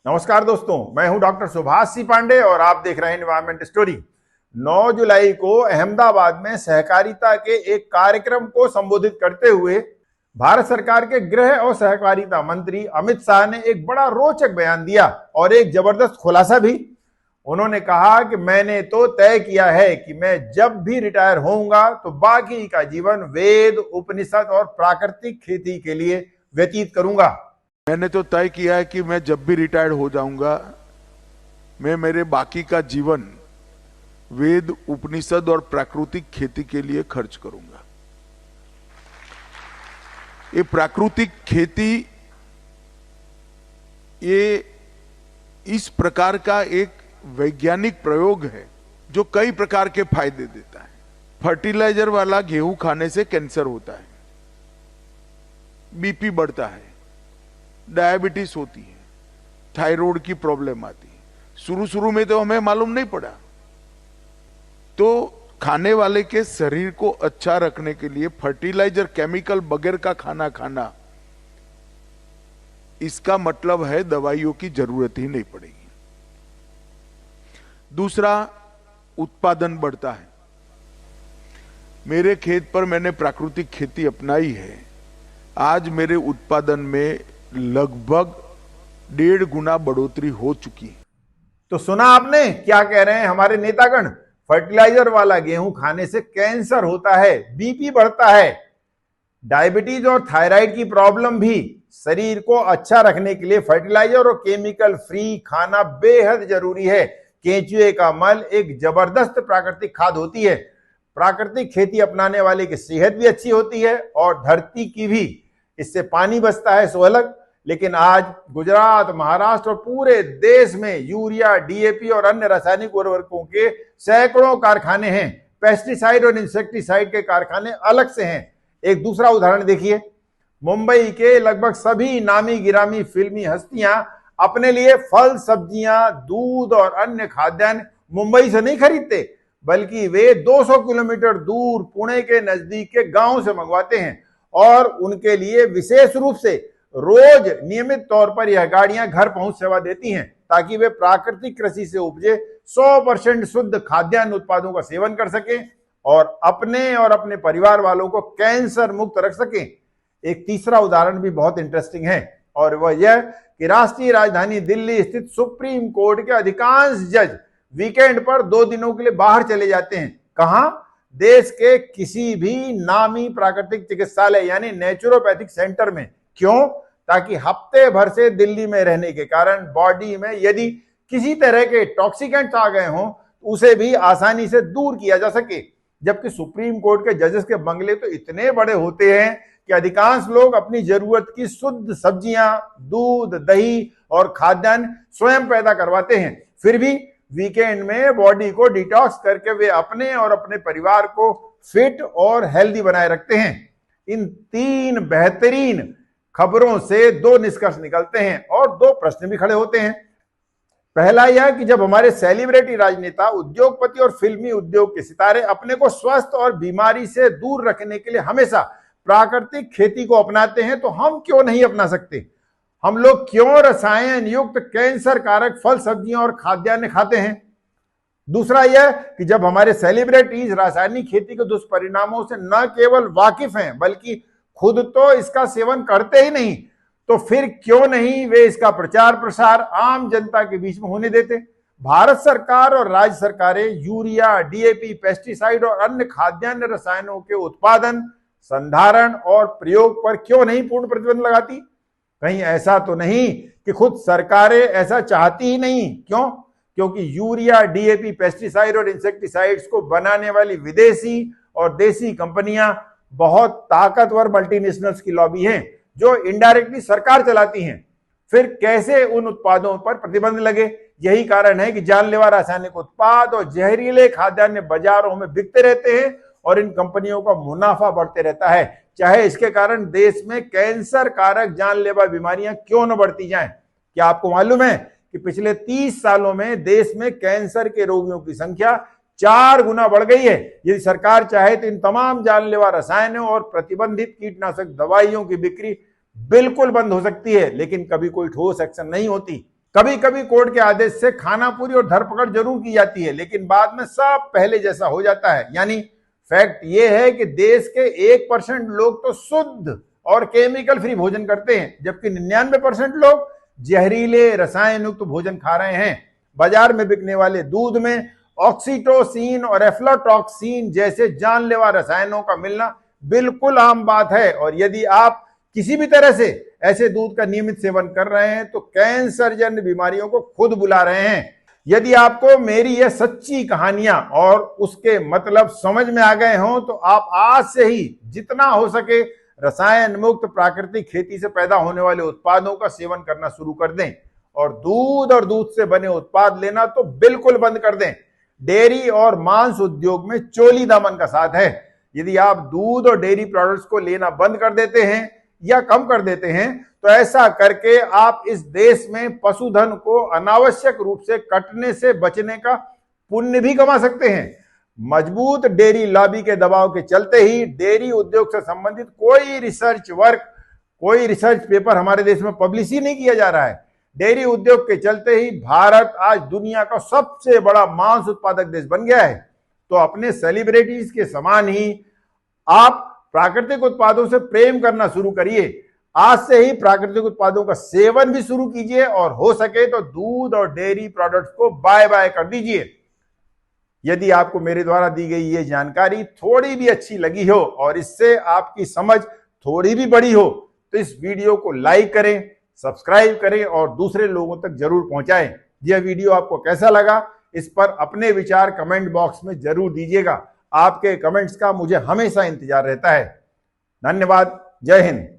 नमस्कार दोस्तों, मैं हूं डॉक्टर सुभाष सी पांडे और आप देख रहे हैं एनवायरमेंट स्टोरी। 9 जुलाई को अहमदाबाद में सहकारिता के एक कार्यक्रम को संबोधित करते हुए भारत सरकार के गृह और सहकारिता मंत्री अमित शाह ने एक बड़ा रोचक बयान दिया और एक जबरदस्त खुलासा भी। उन्होंने कहा कि मैंने तो तय किया है कि मैं जब भी रिटायर होऊंगा तो बाकी का जीवन वेद, उपनिषद और प्राकृतिक खेती के लिए व्यतीत करूंगा। मैंने तो तय किया है कि मैं जब भी रिटायर्ड हो जाऊंगा, मैं मेरे बाकी का जीवन वेद, उपनिषद और प्राकृतिक खेती के लिए खर्च करूंगा। ये प्राकृतिक खेती ये इस प्रकार का एक वैज्ञानिक प्रयोग है जो कई प्रकार के फायदे देता है। फर्टिलाइजर वाला गेहूं खाने से कैंसर होता है, बीपी बढ़ता है, डायबिटीज होती है, थायराइड की प्रॉब्लम आती है। शुरू में तो हमें मालूम नहीं पड़ा। तो खाने वाले के शरीर को अच्छा रखने के लिए फर्टिलाइजर, केमिकल बगैर का खाना खाना, इसका मतलब है दवाइयों की जरूरत ही नहीं पड़ेगी। दूसरा, उत्पादन बढ़ता है। मेरे खेत पर मैंने प्राकृतिक खेती अपनाई है। आज मेरे उत्पादन में लगभग 1.5 गुना बढ़ोतरी हो चुकी है। तो सुना आपने क्या कह रहे हैं हमारे नेतागण? फर्टिलाइजर वाला गेहूं खाने से कैंसर होता है, बीपी बढ़ता है, डायबिटीज और थायराइड की प्रॉब्लम भी। शरीर को अच्छा रखने के लिए फर्टिलाइजर और केमिकल फ्री खाना बेहद जरूरी है। केंचुए का मल एक जबरदस्त प्राकृतिक खाद होती है। प्राकृतिक खेती अपनाने वाले की सेहत भी अच्छी होती है और धरती की भी। इससे पानी बचता है सो अलग, लेकिन आज गुजरात, महाराष्ट्र और पूरे देश में यूरिया, डीएपी और अन्य रासायनिक उर्वरकों के सैकड़ों कारखाने हैं। पेस्टिसाइड और इंसेक्टिसाइड के कारखाने अलग से हैं। एक दूसरा उदाहरण देखिए, मुंबई के लगभग सभी नामी गिरामी फिल्मी हस्तियां अपने लिए फल, सब्जियां, दूध और अन्य खाद्यान्न मुंबई से नहीं खरीदते, बल्कि वे 200 किलोमीटर दूर पुणे के नजदीक के गांव से मंगवाते हैं और उनके लिए विशेष रूप से रोज नियमित तौर पर यह गाड़ियां घर पहुंच सेवा देती हैं, ताकि वे प्राकृतिक कृषि से उपजे 100% शुद्ध खाद्यान्न उत्पादों का सेवन कर सकें और अपने परिवार वालों को कैंसर मुक्त रख सकें। एक तीसरा उदाहरण भी बहुत इंटरेस्टिंग है और वह यह कि राष्ट्रीय राजधानी दिल्ली स्थित सुप्रीम कोर्ट के अधिकांश जज वीकेंड पर 2 दिनों के लिए बाहर चले जाते हैं। कहां? देश के किसी भी नामी प्राकृतिक चिकित्सालय यानी नेचुरोपैथिक सेंटर में। क्यों? ताकि हफ्ते भर से दिल्ली में रहने के कारण बॉडी में यदि किसी तरह के टॉक्सिकेंट्स आ गए हों तो उसे भी आसानी से दूर किया जा सके। जबकि सुप्रीम कोर्ट के जजेस के बंगले तो इतने बड़े होते हैं कि अधिकांश लोग अपनी जरूरत की शुद्ध सब्जियां, दूध, दही और खाद्यान्न स्वयं पैदा करवाते हैं। फिर भी वीकेंड में बॉडी को डिटॉक्स करके वे अपने परिवार को फिट और हेल्दी बनाए रखते हैं। इन 3 बेहतरीन खबरों से 2 निष्कर्ष निकलते हैं और 2 प्रश्न भी खड़े होते हैं। पहला यह कि जब हमारे सेलिब्रिटी राजनेता, उद्योगपति और फिल्मी उद्योग के सितारे अपने को स्वस्थ और बीमारी से दूर रखने के लिए हमेशा प्राकृतिक खेती को अपनाते हैं, तो हम क्यों नहीं अपना सकते? हम लोग क्यों रसायन युक्त कैंसर कारक फल, सब्जियां और खाद्यान्न खाते हैं? दूसरा यह कि जब हमारे सेलिब्रिटीज रासायनिक खेती के दुष्परिणामों से न केवल वाकिफ हैं, बल्कि खुद तो इसका सेवन करते ही नहीं, तो फिर क्यों नहीं वे इसका प्रचार प्रसार आम जनता के बीच में होने देते? भारत सरकार और राज्य सरकारें यूरिया, डीएपी, पेस्टिसाइड और अन्य खाद्यान्न रसायनों के उत्पादन, संधारण और प्रयोग पर क्यों नहीं पूर्ण प्रतिबंध लगाती? कहीं ऐसा तो नहीं कि खुद सरकारें ऐसा चाहती ही नहीं? क्यों? क्योंकि यूरिया, डीएपी, पेस्टिसाइड और इंसेक्टिसाइड्स को बनाने वाली विदेशी और देसी कंपनियां बहुत ताकतवर मल्टीनेशनल्स की लॉबी हैं जो इनडायरेक्टली सरकार चलाती हैं। फिर कैसे उन उत्पादों पर प्रतिबंध लगे? यही कारण है कि जानलेवा रासायनिक उत्पाद और जहरीले खाद्यान्न बाजारों में बिकते रहते हैं और इन कंपनियों का मुनाफा बढ़ते रहता है, चाहे इसके कारण देश में कैंसर कारक जानलेवा बीमारियां क्यों न बढ़ती जाएं। क्या आपको मालूम है कि पिछले 30 सालों में देश में कैंसर के रोगियों की संख्या 4 गुना बढ़ गई है। यदि सरकार चाहे तो इन तमाम जानलेवा रसायनों और प्रतिबंधित कीटनाशक दवाइयों की बिक्री बिल्कुल बंद हो सकती है, लेकिन कभी कोई ठोस एक्शन नहीं होती। कभी कभी कोर्ट के आदेश से खानापुरी और धरपकड़ जरूर की जाती है, लेकिन बाद में सब पहले जैसा हो जाता है। यानी फैक्ट ये है कि देश के 1% लोग तो शुद्ध और केमिकल फ्री भोजन करते हैं, जबकि 99% लोग जहरीले रसायन युक्त भोजन खा रहे हैं। बाजार में बिकने वाले दूध में ऑक्सीटोसिन और एफ्लाटॉक्सिन जैसे जानलेवा रसायनों का मिलना बिल्कुल आम बात है, और यदि आप किसी भी तरह से ऐसे दूध का नियमित सेवन कर रहे हैं तो कैंसर जन्य बीमारियों को खुद बुला रहे हैं। यदि आपको मेरी यह सच्ची कहानियां और उसके मतलब समझ में आ गए हों तो आप आज से ही जितना हो सके रसायन मुक्त प्राकृतिक खेती से पैदा होने वाले उत्पादों का सेवन करना शुरू कर दें, और दूध से बने उत्पाद लेना तो बिल्कुल बंद कर दें। डेयरी और मांस उद्योग में चोली दामन का साथ है। यदि आप दूध और डेयरी प्रोडक्ट्स को लेना बंद कर देते हैं या कम कर देते हैं तो ऐसा करके आप इस देश में पशुधन को अनावश्यक रूप से कटने से बचने का पुण्य भी कमा सकते हैं। मजबूत डेयरी लॉबी के दबाव के चलते ही डेयरी उद्योग से संबंधित कोई रिसर्च वर्क, कोई रिसर्च पेपर हमारे देश में पब्लिश ही नहीं किया जा रहा है। डेयरी उद्योग के चलते ही भारत आज दुनिया का सबसे बड़ा मांस उत्पादक देश बन गया है। तो अपने सेलिब्रिटीज के समान ही आप प्राकृतिक उत्पादों से प्रेम करना शुरू करिए। आज से ही प्राकृतिक उत्पादों का सेवन भी शुरू कीजिए, और हो सके तो दूध और डेयरी प्रोडक्ट्स को बाय बाय कर दीजिए। यदि आपको मेरे द्वारा दी गई ये जानकारी थोड़ी भी अच्छी लगी हो और इससे आपकी समझ थोड़ी भी बड़ी हो तो इस वीडियो को लाइक करें, सब्सक्राइब करें और दूसरे लोगों तक जरूर पहुंचाएं। यह वीडियो आपको कैसा लगा इस पर अपने विचार कमेंट बॉक्स में जरूर दीजिएगा। आपके कमेंट्स का मुझे हमेशा इंतजार रहता है। धन्यवाद। जय हिंद।